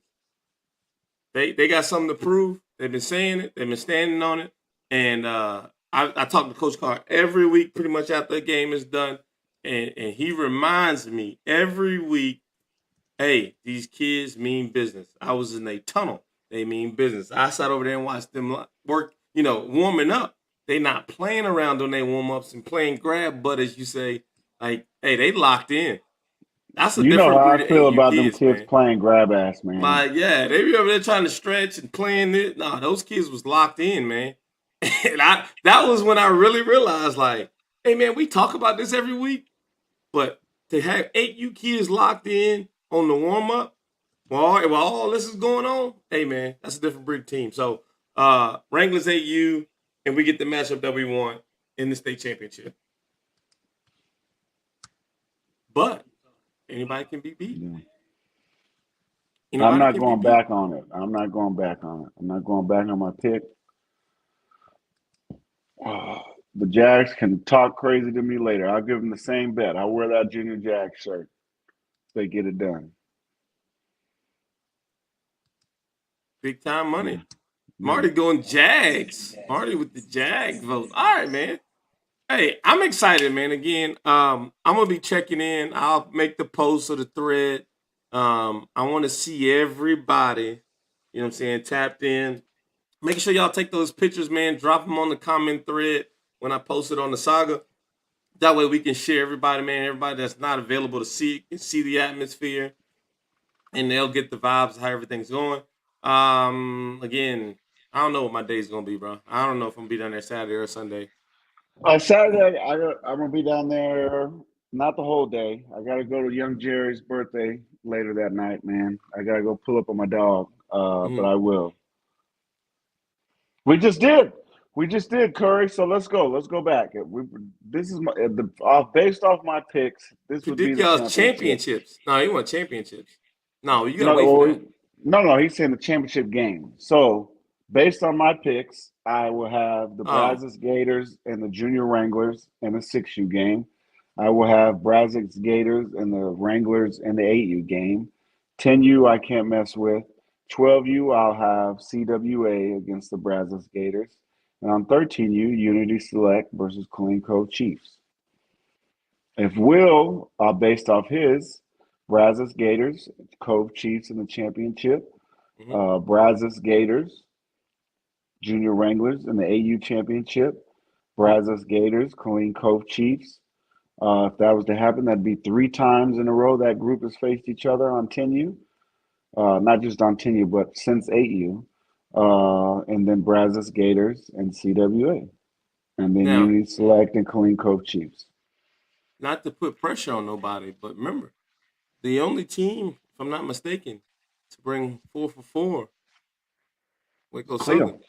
They got something to prove. They've been saying it. They've been standing on it. And I talk to Coach Carr every week, pretty much after the game is done, and he reminds me every week, hey, these kids mean business. I was in a tunnel. They mean business. I sat over there and watched them work, warming up. They not playing around on their warm ups and playing grab, but as you say, like, hey, they locked in. That's a You know different how breed I of feel AU about them kids, kids man. playing grab ass, man. Like, yeah, they be over there trying to stretch and playing it. Nah, those kids was locked in, man. And that was when I really realized, like, hey man, we talk about this every week, but to have 8U kids locked in on the warm up while all this is going on, hey man, that's a different breed of team. So Wranglers 8U, and we get the matchup that we want in the state championship. But anybody can be beat. Yeah. I'm Anybody not can be going beat. back on it. I'm not going back on it. I'm not going back on my pick. The Jags can talk crazy to me later. I'll give them the same bet. I'll wear that Junior Jag shirt if they get it done. Big time money. Yeah. Yeah. Marty going Jags. Marty with the Jag vote. All right, man. Hey, I'm excited, man. Again, I'm gonna be checking in. I'll make the post or the thread. I want to see everybody, what I'm saying, tapped in. Making sure y'all take those pictures, man. Drop them on the comment thread when I post it on the saga. That way we can share everybody, man. Everybody that's not available to see it can see the atmosphere, and they'll get the vibes of how everything's going. Again, I don't know what my day's gonna be, bro. I don't know if I'm gonna be down there Saturday or Sunday. Saturday, I'm gonna be down there. Not the whole day. I gotta go to young Jerry's birthday later that night, man. I gotta go pull up on my dog. But Mhm. I will. We just did. We just did, Curry. So let's go. Let's go back. This is based off my picks. This would be Predict the y'all's championship. championships. No, he want championships. No, you gotta No, wait for or, that. no. He's saying the championship game. So based on my picks, I will have the Oh, Brazos Gators and the Junior Wranglers in the 6U game. I will have Brazos Gators and the Wranglers in the 8U game. 10U I can't mess with. 12U I'll have CWA against the Brazos Gators. And on 13U, Unity Select versus Clean Cove Chiefs. If Will, based off his, Brazos Gators, Cove Chiefs in the championship, hmm Brazos Gators, Junior Wranglers in the AU championship, hmm Brazos Gators, Colleen Cove Chiefs. If that was to happen, that'd be 3 times in a row that group has faced each other on 10U. Not just on 10U, but since 8U. And then Brazos Gators and CWA. And then now, Unity Select and Colleen Cove Chiefs. not to put pressure on nobody, but remember, the only team, if I'm not mistaken, to bring 4 for 4, Waco Cleo. Southern. Yeah.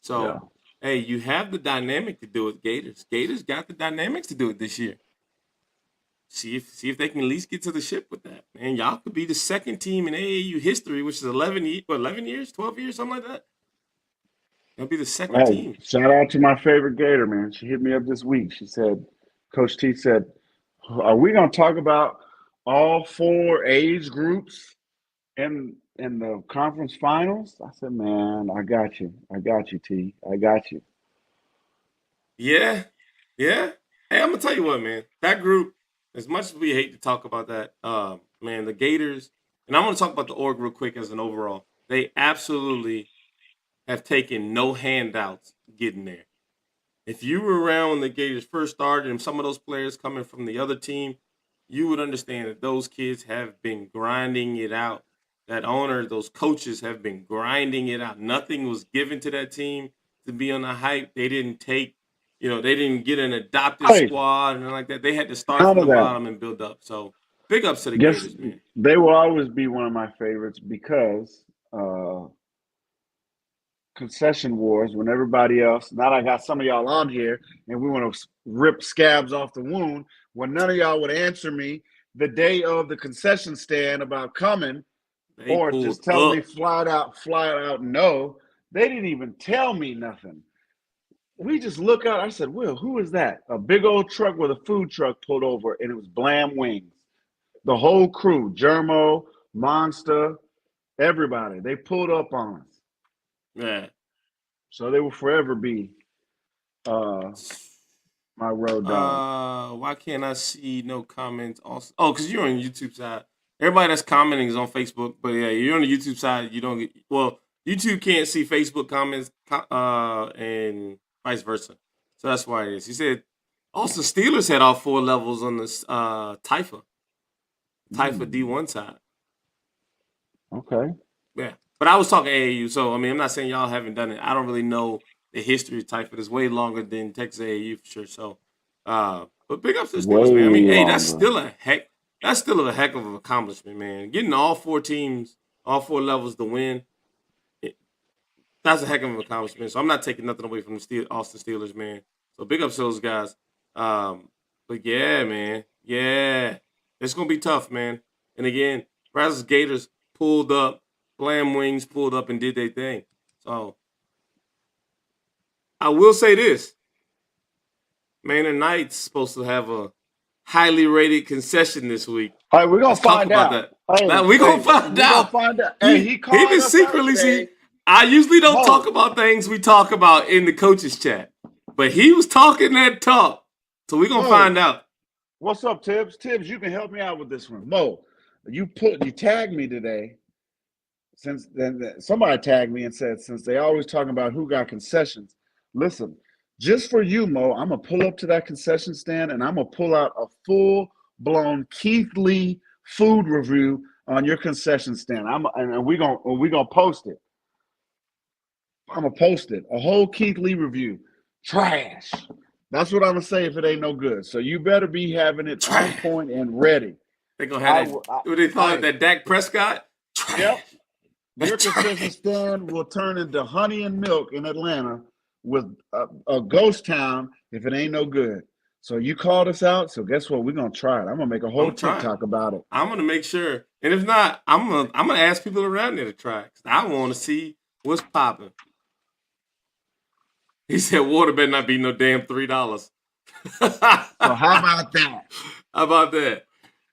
So, hey, you have the dynamic to do it, Gators. Gators got the dynamics to do it this year. See if they can at least get to the ship with that. Man, y'all could be the second team in AAU history, which is 11 years, 12 years, something like that. They'll be the second Hey, team. shout out to my favorite Gator, man. She hit me up this week. She said, Coach T said, are we going to talk about all 4 age groups in the conference finals? I said, man, I got you. I got you, T. I got you. Yeah, yeah. Hey, I'm gonna tell you what, man. That group, as much as we hate to talk about that, man, the Gators, and I'm gonna talk about the org real quick as an overall. They absolutely have taken no handouts getting there. If you were around when the Gators first started and some of those players coming from the other team, you would understand that those kids have been grinding it out. That owner, those coaches have been grinding it out. Nothing was given to that team to be on the hype. They didn't take, they didn't get an adopted Hey, squad and like that. They had to start none from of the that. bottom and build up. So big ups to the Guess Gators, man. they will always be one of my favorites because uh, concession wars when everybody else. Now that I got some of y'all on here and we want to rip scabs off the wound. When none of y'all would answer me the day of the concession stand about coming, They or pulled just tell me up. flat out no. They didn't even tell me nothing. We just look out. I said, Will, who is that? A big old truck with a food truck pulled over, and it was Blam Wings. The whole crew, Germo, Monster, everybody, they pulled up on us. Yeah. So they will forever be uh, my road dog. Why can't I see no comments? Also, oh, because you're on YouTube side. Everybody that's commenting is on Facebook, but yeah, you're on the YouTube side. You don't get YouTube can't see Facebook comments, and vice versa. So that's why it is. He said also Steelers had all four levels on this Typha D1 side. Okay. Yeah, but I was talking AAU, so I mean I'm not saying y'all haven't done it. I don't really know the history of Typha. It's way longer than Texas AAU for sure. So, but big ups to the Steelers, man. I mean, Way hey, longer. that's still a heck of an accomplishment, man. Getting all four teams, all four levels to win, it, that's a heck of an accomplishment. So I'm not taking nothing away from the Austin Steelers, man. So big ups to those guys. But yeah, man, yeah, it's gonna be tough, man. And again, Brazos Gators pulled up, Blam Wings pulled up and did their thing. So I will say this: Man and Knight's supposed to have a highly rated concession this week. All right, we're gonna Let's talk find about out. that. Hey, Now we gonna hey, find we're gonna out. find out. Hey, He he he called been us out secretly today. see. I usually don't talk Mo, about things we talk about in the coaches chat, but he was talking that talk. So we gonna Mo, find out. what's up, Tibbs? Tibbs, you can help me out with this one. Mo, you tagged me today. Since then, somebody tagged me and said since they always talking about who got concessions, listen, just for you, Mo, I'm gonna pull up to that concession stand and I'm gonna pull out a full blown Keith Lee food review on your concession stand. And we gonna post it. I'm gonna post it. A whole Keith Lee review. Trash. That's what I'm gonna say if it ain't no good. So you better be having it on Trash. point and ready. They gonna have I that. will. What they call it? I That Dak Prescott. Trash. Yep. Your That's concession trash. stand will turn into honey and milk in Atlanta with a ghost town if it ain't no good. So you called us out. So guess what? We're gonna try it. I'm gonna make a I'm whole gonna try it. TikTok about it. I'm gonna make sure. And if not, I'm gonna ask people around there to try it. 'Cause I want to see what's popping. He said water better not be no damn $3. So How how about that? about that?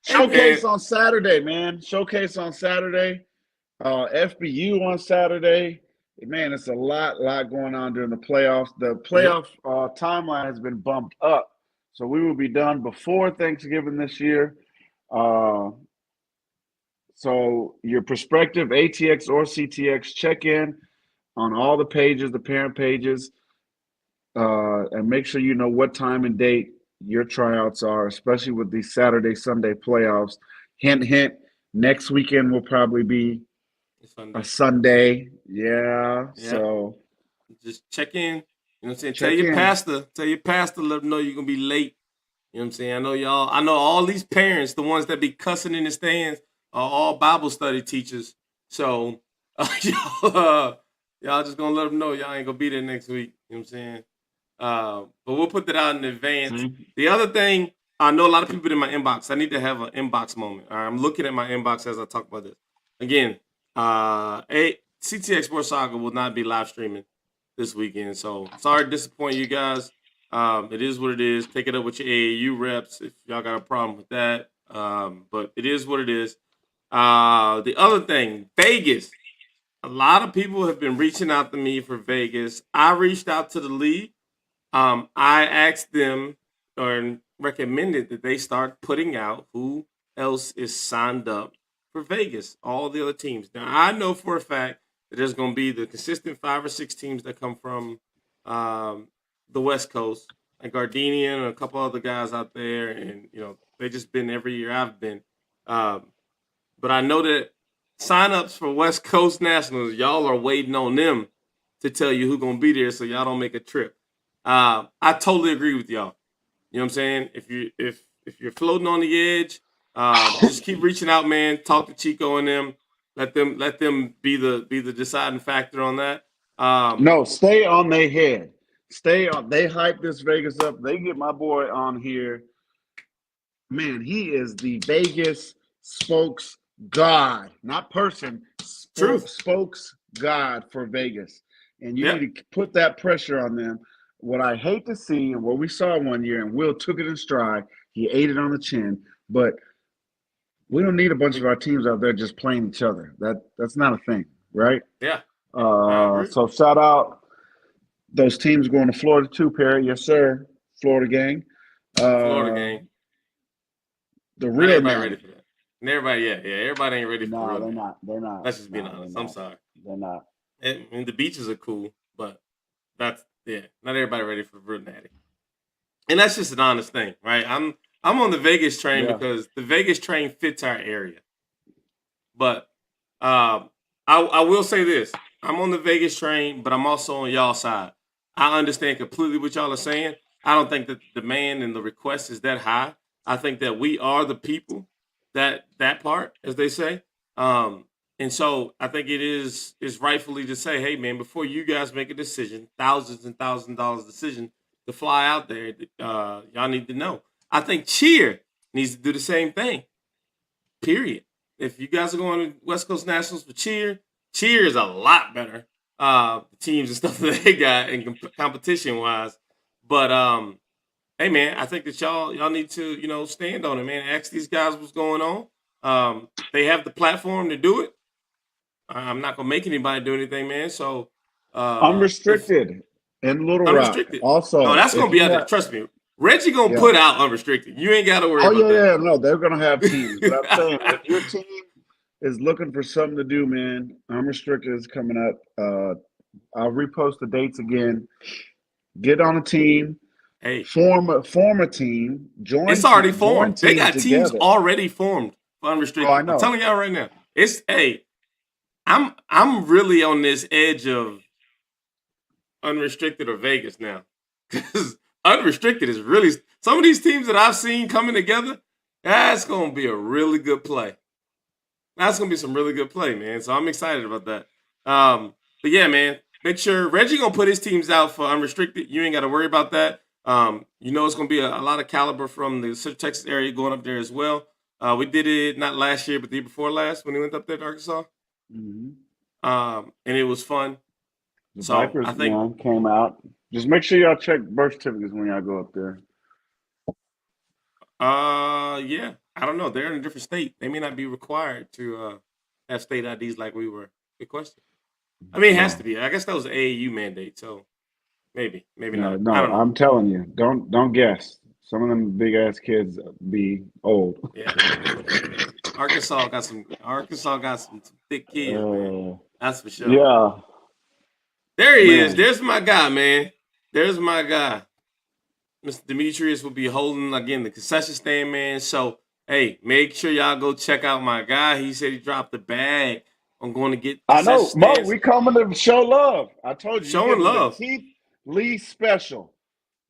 Hey man, Showcase on Saturday, man. Showcase on Saturday. FBU on Saturday. Man, it's a lot going on during the playoffs. The yep. playoff timeline has been bumped up, so we will be done before Thanksgiving this year. Uh, so your prospective ATX or CTX check in on all the pages, the parent pages, and make sure you know what time and date your tryouts are, especially with these Saturday Sunday playoffs. Hint, hint. Next weekend will probably be It's a Sunday. Sunday. Yeah. Yep. So Just check in. You know what I'm saying? check in. Tell your pastor, let them know you're gonna be late. You know what I'm saying? I know all these parents, the ones that be cussing in the stands, are all Bible study teachers. So y'all just gonna let them know y'all ain't gonna be there next week. You know what I'm saying? But we'll put that out in advance. See? The other thing, I know a lot of people in my inbox. I need to have an inbox moment. All right, I'm looking at my inbox as I talk about this. Again, CTX Sports Soccer will not be live streaming this weekend. So sorry to disappoint you guys. It is what it is. Take it up with your AAU reps if y'all got a problem with that. But it is what it is. The other thing, Vegas. A lot of people have been reaching out to me for Vegas. I reached out to the league. I asked them or recommended that they start putting out who else is signed up for Vegas, all the other teams. Now, I know for a fact that there's going to be the consistent 5 or 6 teams that come from um, the West Coast, like Gardenian and a couple other guys out there, and they just been every year I've been. Um, but I know that signups for West Coast Nationals, y'all are waiting on them to tell you who's gonna be there, so y'all don't make a trip. I totally agree with y'all. You know what I'm saying? If you're floating on the edge, just keep reaching out, man. Talk to Chico and them. Let them be the deciding factor on that. Um, No, stay on their head. Stay on. They hype this Vegas up. They get my boy on here. Man, he is the Vegas spokes god, not person, truth. spokes god for Vegas. And you Yep. need to put that pressure on them. What I hate to see, and what we saw one year, and Will took it in stride, he ate it on the chin, but we don't need a bunch of our teams out there just playing each other. That's not a thing, right? Yeah. I agree. So shout out those teams going to Florida too, Perry. Yes, sir. Florida gang. The Florida Uh, game. the Not real everybody ready Natty. for that. And everybody, yeah. Everybody ain't ready for the No, real they're natty. not. They're not. Let's just be No, they're honest. I'm not. sorry. They're not. And the beaches are cool, but that's not everybody ready for the real natty. And that's just an honest thing, right? I'm on the Vegas train Yeah. because the Vegas train fits our area. But I will say this: I'm on the Vegas train, but I'm also on y'all side. I understand completely what y'all are saying. I don't think that the demand and the request is that high. I think that we are the people that part, as they say. Um, and so I think it is rightfully to say, hey man, before you guys make a decision, thousands and thousands of dollars decision to fly out there, y'all need to know. I think Cheer needs to do the same thing. Period. If you guys are going to West Coast Nationals for Cheer is a lot better. The teams and stuff that they got in competition wise. But hey man, I think that y'all need to stand on it, man. Ask these guys what's going on. They have the platform to do it. I'm not gonna make anybody do anything, man. So if Unrestricted in Little Rock. unrestricted, oh, Also, that's gonna if be you out there. have, Trust me, Reggie gonna yeah. put out unrestricted. You ain't got to worry Oh about yeah, that. yeah. No, they're gonna have teams, but I'm saying if your team is looking for something to do, man, Unrestricted is coming up. I'll repost the dates again. Get on a team. Hey, Form a team. it's already Join formed. They teams got teams together. already formed for Oh, I unrestricted. I'm know. telling y'all right now. It's hey, I'm really on this edge of unrestricted or Vegas now. Because unrestricted is really some of these teams that I've seen coming together, that's gonna be a really good play. That's gonna be some really good play, man. So I'm excited about that. But yeah, man, make sure Reggie gonna put his teams out for unrestricted. You ain't got to worry about that. It's gonna be a lot of caliber from the Central Texas area going up there as well. We did it not last year, but the year before last when we went up there to Arkansas. Hmm. And it was fun. The So I Vipers, think, man, came out. Just make sure y'all check birth certificates when y'all go up there. yeah, I don't know. They're in a different state. They may not be required to have state IDs like we were requesting. I mean, it has to Well, be. I guess that was the AAU mandate, so maybe no, not. I no, don't know. I'm telling you, don't guess. Some of them big ass kids be old. Yeah, Arkansas got some thick kids, man. Uh, That's for sure. yeah, There he is. man. There's my guy, man. There's my guy. Mr. Demetrius will be holding again the concession stand, man. So hey, make sure y'all go check out my guy. He said he dropped the bag. I'm going to get I concession know, Mo. stands. We coming to show love. I told you, you're Showing getting the love. Keith Lee special.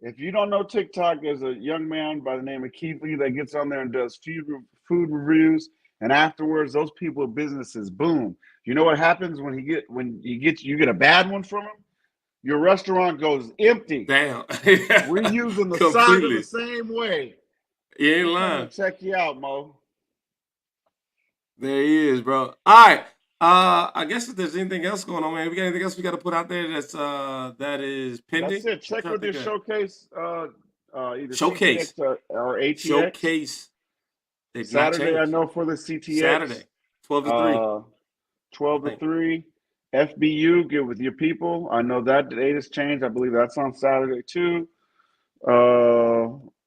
If you don't know TikTok, there's a young man by the name of Keith Lee that gets on there and does food reviews, and afterwards, those people businesses boom. You know what happens when you get a bad one from him? Your restaurant goes empty. Damn. We're using the saga the Completely. same way. You ain't We're coming to lying. check you out, Mo. There he is, bro. All right. I guess if there's anything else going on, man, we got anything else we got to put out there that is That's pending? it. I'm Check trying to with your think of showcase, either showcase. CTX or ATX. Showcase. They did not Saturday, I change. know for the CTX, Saturday, 12 to 3. uh, 12 I to think. 3. FBU, get with your people. I know that date has changed. I believe that's on Saturday too. Uh,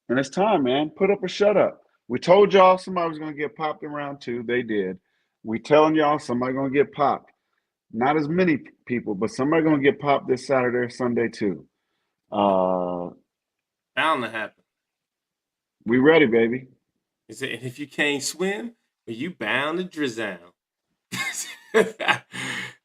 and it's time, man. Put up or shut up. We told y'all somebody was going to get popped in round two. They did. We telling y'all somebody going to get popped. Not as many people, but somebody going to get popped this Saturday or Sunday too. Uh, Bound to happen. we ready, baby. He said, and if you can't swim, well, you bound to drizzle.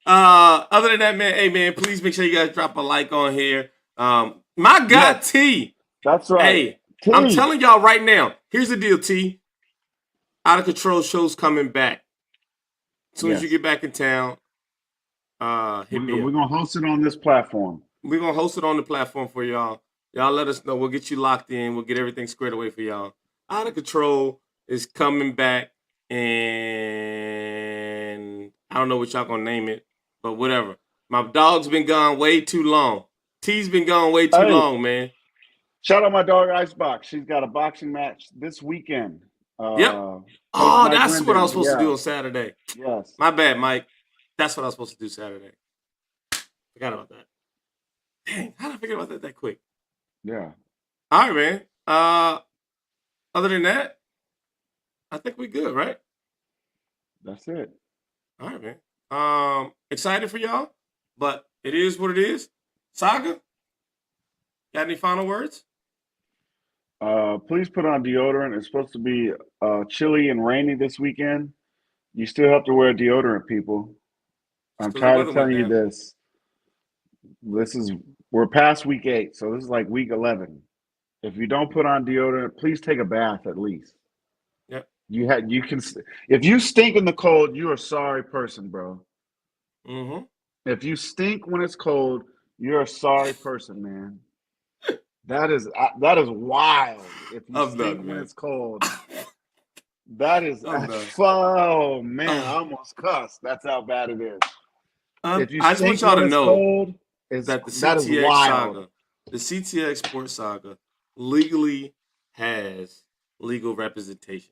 Other than that, man, hey man, please make sure you guys drop a like on here. My guy Yes, T. that's right. Hey, I'm T. telling y'all right now. Here's the deal, T. Out of Control show's coming back. As soon as you Yes. get back in town, hit me We're up. gonna host it on this platform. We're gonna host it on the platform for y'all. Y'all let us know. We'll get you locked in. We'll get everything squared away for y'all. Out of Control is coming back, and I don't know what y'all gonna name it, but whatever. My dog's been gone way too long. T's been gone way too Hey, long, man. shout out my dog Icebox. She's got a boxing match this weekend. Yep. Coach Oh, Mike that's what I was Rendon. supposed to do Yeah. on Saturday. Yes. My bad, Mike. That's what I was supposed to do Saturday. Forgot about that. Dang, how did I forget about that quick? Yeah. All right, man. Other than that, I think we good, right? That's it. All right, man. Excited for y'all, but it is what it is. Saga, got any final words? Please put on deodorant. It's supposed to be chilly and rainy this weekend. You still have to wear deodorant, people. I'm Because the tired weather of went telling you down. this. We're past week 8, so this is like week 11. If you don't put on deodorant, please take a bath at least. Yep. If you stink in the cold, you're a sorry person, bro. Mm-hmm. If you stink when it's cold, you're a sorry person, man. That is wild. If you I'm stink done, when man. it's cold, that is I'm done. oh man, I almost cussed. That's how bad it is. If you I just want stink y'all when to it's know cold, that the that is CTX wild. saga, the CTX Sports Saga, legally has legal representation.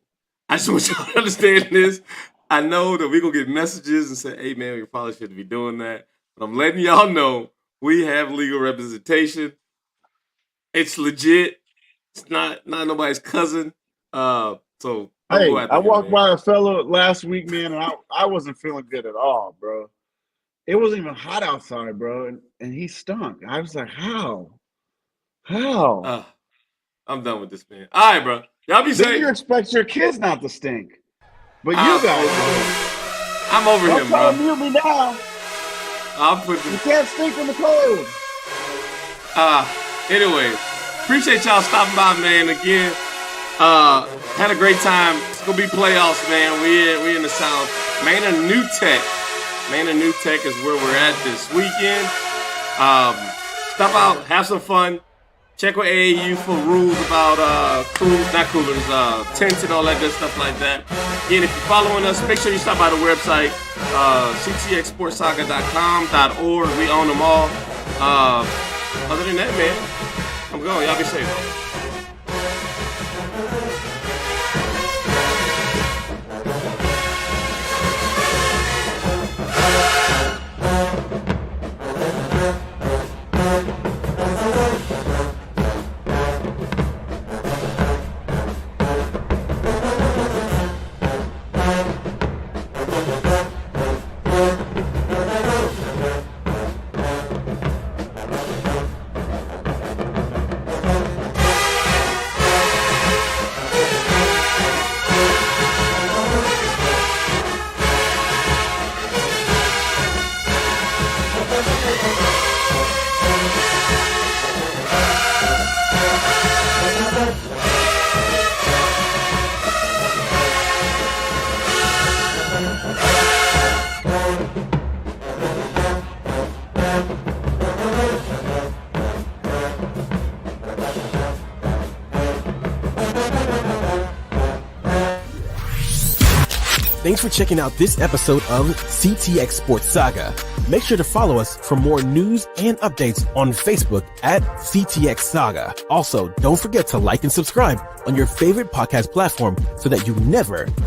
I just want y'all to understand this. I know that we're gonna get messages and say, "Hey, man, we probably shouldn't be doing that," but I'm letting y'all know we have legal representation. It's legit. It's not nobody's cousin. So don't go Hey, after I him, walked man. by a fellow last week, man, and I wasn't feeling good at all, bro. It wasn't even hot outside, bro, and he stunk. I was like, how? How? I'm done with this, man. All right, bro. Y'all be Then safe. you expect your kids not to stink, but you guys do. I'm over Don't him, try bro. to mute me now. I'll put You the. can't stink in the cold. Anyway, appreciate y'all stopping by, man. Again, had a great time. It's gonna be playoffs, man. We in the South. Maine and New Tech. Maine and New Tech is where we're at this weekend. Stop out, have some fun. Check with AAU for rules about tents and all that good stuff like that. Again, if you're following us, make sure you stop by the website, ctxsportsaga.com.org. We own them all. Other than that, man, I'm going. Y'all be safe. Thanks for checking out this episode of CTX Sports Saga. Make sure to follow us for more news and updates on Facebook at CTX Saga. Also, don't forget to like and subscribe on your favorite podcast platform so that you never